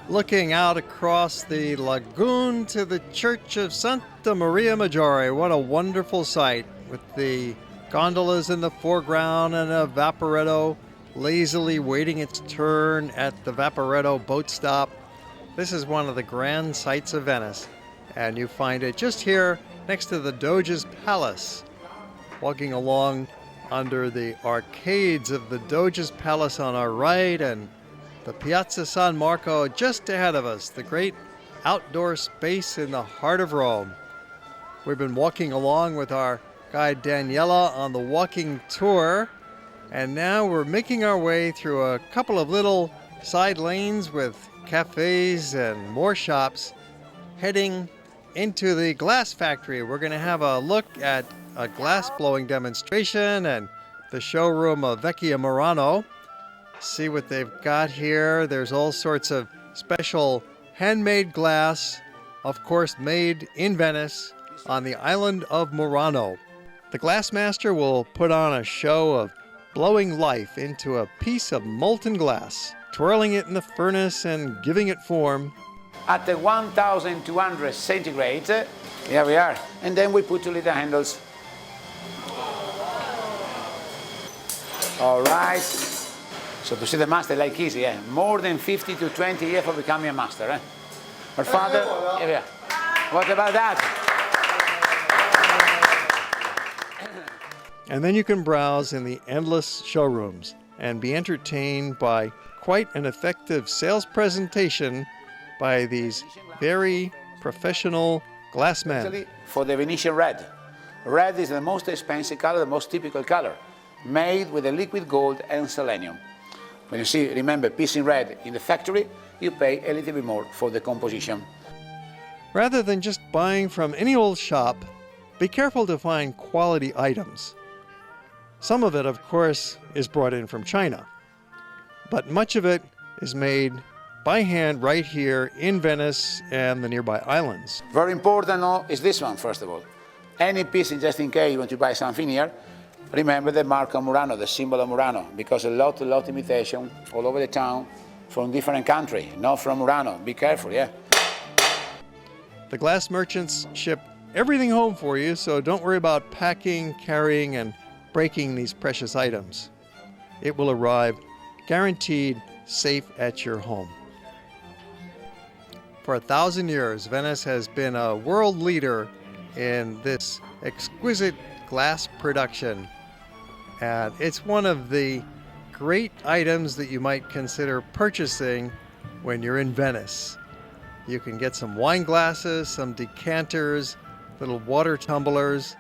looking out across the lagoon to the Church of Santa Maria Maggiore. What a wonderful sight, with the gondolas in the foreground and a Vaporetto lazily waiting its turn at the Vaporetto boat stop. This is one of the grand sights of Venice, and you find it just here next to the Doge's Palace. Walking along under the arcades of the Doge's Palace on our right, and the Piazza San Marco just ahead of us, the great outdoor space in the heart of Rome. We've been walking along with our guide Daniela on the walking tour, and now we're making our way through a couple of little side lanes with cafes and more shops, heading into the glass factory. We're going to have a look at a glass blowing demonstration and the showroom of Vecchia Murano. See what they've got here. There's all sorts of special handmade glass, of course made in Venice on the island of Murano. The glassmaster will put on a show of blowing life into a piece of molten glass, twirling it in the furnace and giving it form. At the 1200 centigrade, here we are, and then we put 2 liter handles. All right. So to see the master like easy, more than 50 to 20 years for becoming a master. Our father, here we are. What about that? And then you can browse in the endless showrooms and be entertained by quite an effective sales presentation by these very professional glassmen. For the Venetian red. Red is the most expensive color, the most typical color, made with a liquid gold and selenium. When you see, remember, piece in red in the factory, you pay a little bit more for the composition. Rather than just buying from any old shop, be careful to find quality items. Some of it, of course, is brought in from China, but much of it is made by hand right here in Venice and the nearby islands. Very important is this one, first of all. Any piece, just in case you want to buy something here, remember the mark of Murano, the symbol of Murano, because a lot imitation all over the town from different countries, not from Murano. Be careful, yeah? The glass merchants ship everything home for you, so don't worry about packing, carrying, and breaking these precious items. It will arrive guaranteed safe at your home. For 1,000 years, Venice has been a world leader in this exquisite glass production. And it's one of the great items that you might consider purchasing when you're in Venice. You can get some wine glasses, some decanters, little water tumblers.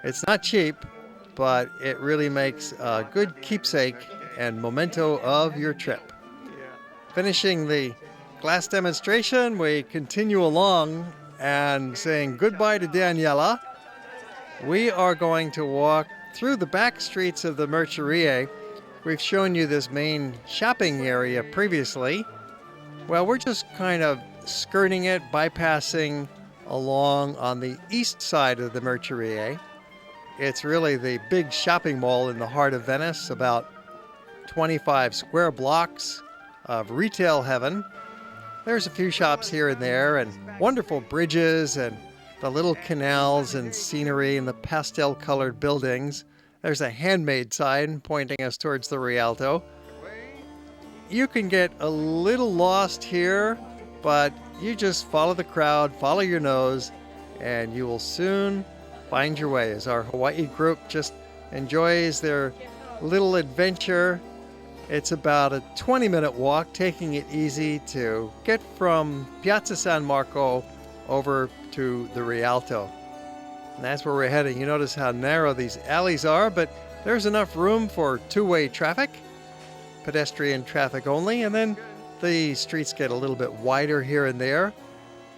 It's not cheap, but it really makes a good keepsake and memento of your trip. Finishing the glass demonstration, we continue along and saying goodbye to Daniela. We are going to walk through the back streets of the Merceria. We've shown you this main shopping area previously. Well, we're just kind of skirting it, bypassing along on the east side of the Merceria. It's really the big shopping mall in the heart of Venice, about 25 square blocks of retail heaven. There's a few shops here and there, and wonderful bridges and the little canals and scenery and the pastel-colored buildings. There's a handmade sign pointing us towards the Rialto. You can get a little lost here, but you just follow the crowd, follow your nose, and you will soon find your way as our Hawaii group just enjoys their little adventure. It's about a 20-minute walk, taking it easy to get from Piazza San Marco over to the Rialto. And that's where we're heading. You notice how narrow these alleys are, but there's enough room for two-way traffic, pedestrian traffic only, and then the streets get a little bit wider here and there.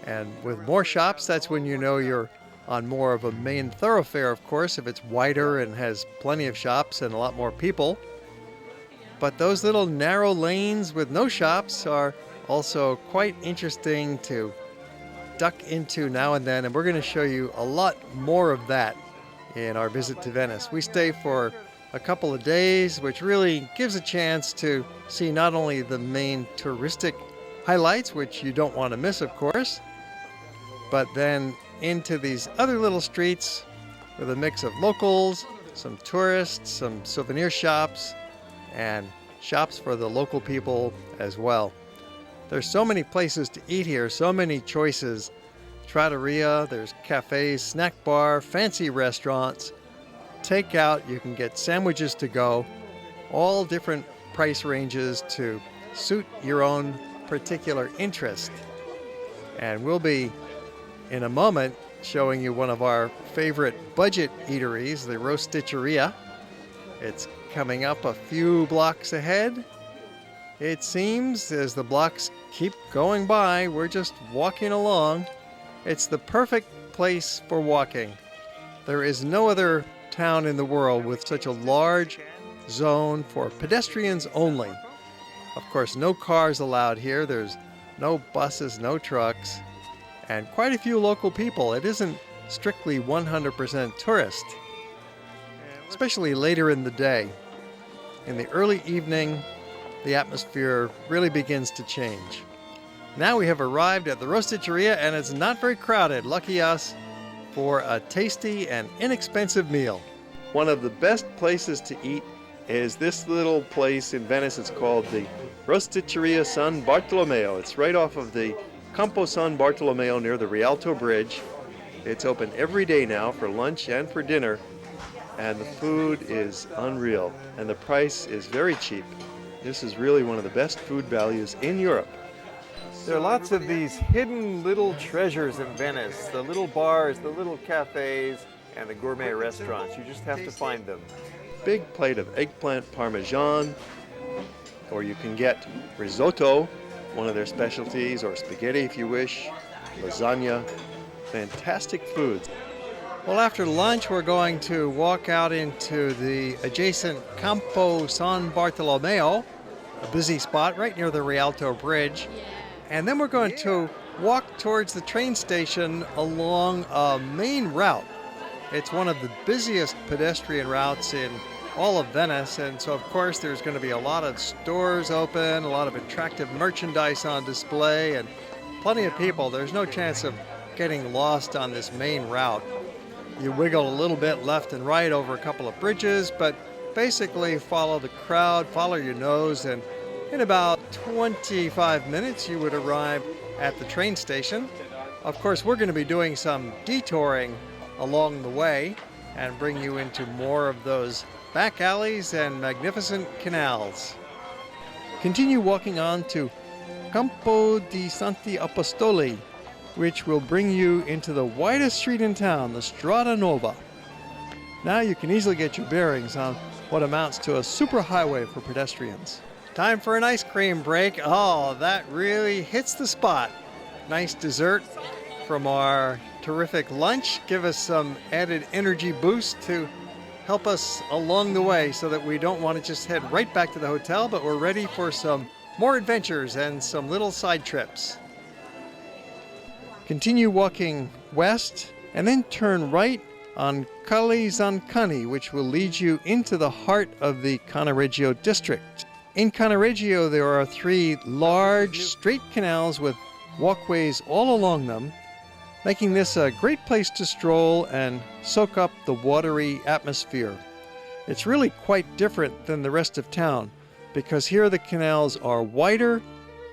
And with more shops, that's when you know you're on more of a main thoroughfare, of course, if it's wider and has plenty of shops and a lot more people. But those little narrow lanes with no shops are also quite interesting to duck into now and then, and we're going to show you a lot more of that in our visit to Venice. We stay for a couple of days, which really gives a chance to see not only the main touristic highlights, which you don't want to miss, of course. But then into these other little streets with a mix of locals, some tourists, some souvenir shops, and shops for the local people as well. There's so many places to eat here, so many choices. Trattoria, there's cafes, snack bar, fancy restaurants, takeout, you can get sandwiches to go, all different price ranges to suit your own particular interest. And we'll be, in a moment, showing you one of our favorite budget eateries, the Rosticeria. It's coming up a few blocks ahead. It seems as the blocks keep going by, we're just walking along. It's the perfect place for walking. There is no other town in the world with such a large zone for pedestrians only. Of course, no cars allowed here. There's no buses, no trucks, and quite a few local people. It isn't strictly 100% tourist, especially later in the day. In the early evening, the atmosphere really begins to change. Now we have arrived at the Rosticeria, and it's not very crowded, lucky us, for a tasty and inexpensive meal. One of the best places to eat is this little place in Venice. It's called the Rosticeria San Bartolomeo. It's right off of the Campo San Bartolomeo near the Rialto Bridge. It's open every day now for lunch and for dinner, and the food is unreal, and the price is very cheap. This is really one of the best food values in Europe. There are lots of these hidden little treasures in Venice, the little bars, the little cafes, and the gourmet restaurants. You just have to find them. Big plate of eggplant parmesan, or you can get risotto, one of their specialties, or spaghetti if you wish, lasagna, fantastic foods. Well, after lunch, we're going to walk out into the adjacent Campo San Bartolomeo, a busy spot right near the Rialto Bridge. And then we're going to walk towards the train station along a main route. It's one of the busiest pedestrian routes in all of Venice, and so of course there's going to be a lot of stores open, a lot of attractive merchandise on display, and plenty of people. There's no chance of getting lost on this main route. You wiggle a little bit left and right over a couple of bridges, but basically follow the crowd, follow your nose, and in about 25 minutes you would arrive at the train station. Of course, we're going to be doing some detouring along the way and bring you into more of those back alleys and magnificent canals. Continue walking on to Campo di Santi Apostoli, which will bring you into the widest street in town, the Strada Nova. Now you can easily get your bearings on what amounts to a superhighway for pedestrians. Time for an ice cream break. Oh, that really hits the spot. Nice dessert from our terrific lunch. Give us some added energy boost to help us along the way so that we don't want to just head right back to the hotel, but we're ready for some more adventures and some little side trips. Continue walking west and then turn right on Calle Zancani, which will lead you into the heart of the Cannaregio district. In Cannaregio, there are 3 large straight canals with walkways all along them, making this a great place to stroll and soak up the watery atmosphere. It's really quite different than the rest of town, because here the canals are wider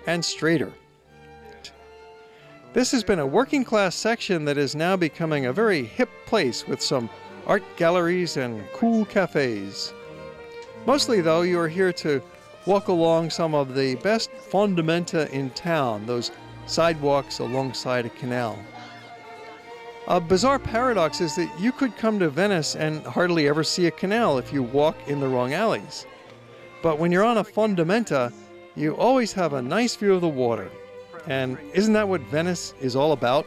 and straighter. This has been a working class section that is now becoming a very hip place with some art galleries and cool cafes. Mostly though, you are here to walk along some of the best fondamenta in town, those sidewalks alongside a canal. A bizarre paradox is that you could come to Venice and hardly ever see a canal if you walk in the wrong alleys. But when you're on a fondamenta, you always have a nice view of the water. And isn't that what Venice is all about?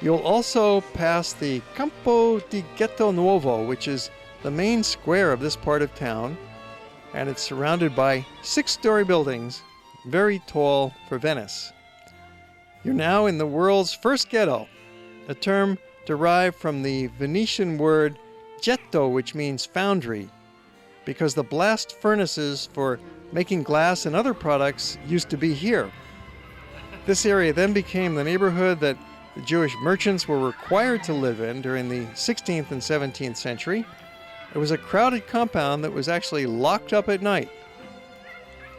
You'll also pass the Campo di Ghetto Nuovo, which is the main square of this part of town, and it's surrounded by 6-story buildings, very tall for Venice. You're now in the world's first ghetto, a term derived from the Venetian word ghetto, which means foundry, because the blast furnaces for making glass and other products used to be here. This area then became the neighborhood that the Jewish merchants were required to live in during the 16th and 17th century. It was a crowded compound that was actually locked up at night.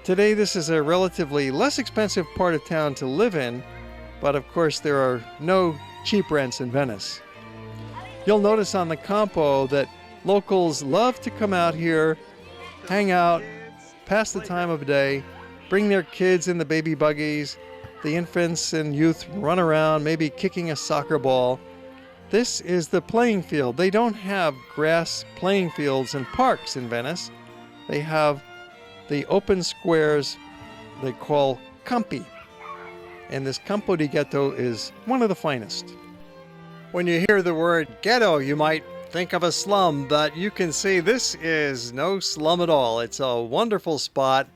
Today, this is a relatively less expensive part of town to live in, but of course there are no cheap rents in Venice. You'll notice on the Campo that locals love to come out here, hang out, pass the time of day, bring their kids in the baby buggies. The infants and youth run around, maybe kicking a soccer ball. This is the playing field. They don't have grass playing fields and parks in Venice. They have the open squares they call campi. And this Campo di Ghetto is one of the finest. When you hear the word ghetto, you might think of a slum, but you can see this is no slum at all. It's a wonderful spot.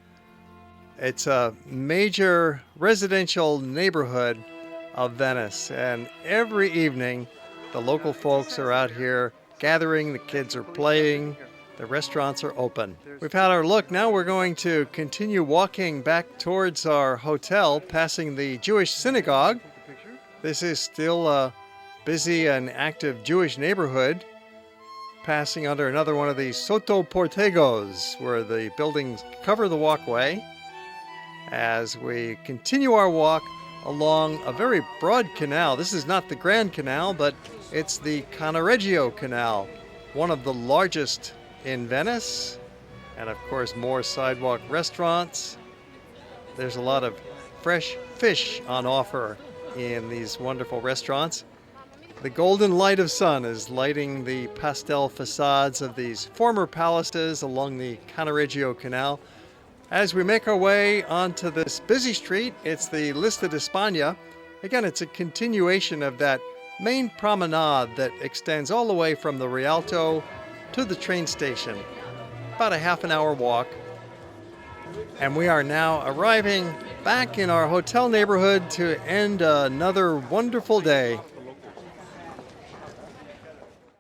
It's a major residential neighborhood of Venice, and every evening the local folks are out here gathering, the kids are playing, the restaurants are open. We've had our look. Now we're going to continue walking back towards our hotel, passing the Jewish synagogue. This is still a busy and active Jewish neighborhood, passing under another one of these sottoportegos, where the buildings cover the walkway, as we continue our walk along a very broad canal. This is not the Grand Canal, but it's the Cannaregio Canal, one of the largest in Venice, and of course more sidewalk restaurants. There's a lot of fresh fish on offer in these wonderful restaurants. The golden light of sun is lighting the pastel facades of these former palaces along the Cannaregio Canal. As we make our way onto this busy street, it's the Lista de España. Again, it's a continuation of that main promenade that extends all the way from the Rialto to the train station. About a half an hour walk. And we are now arriving back in our hotel neighborhood to end another wonderful day.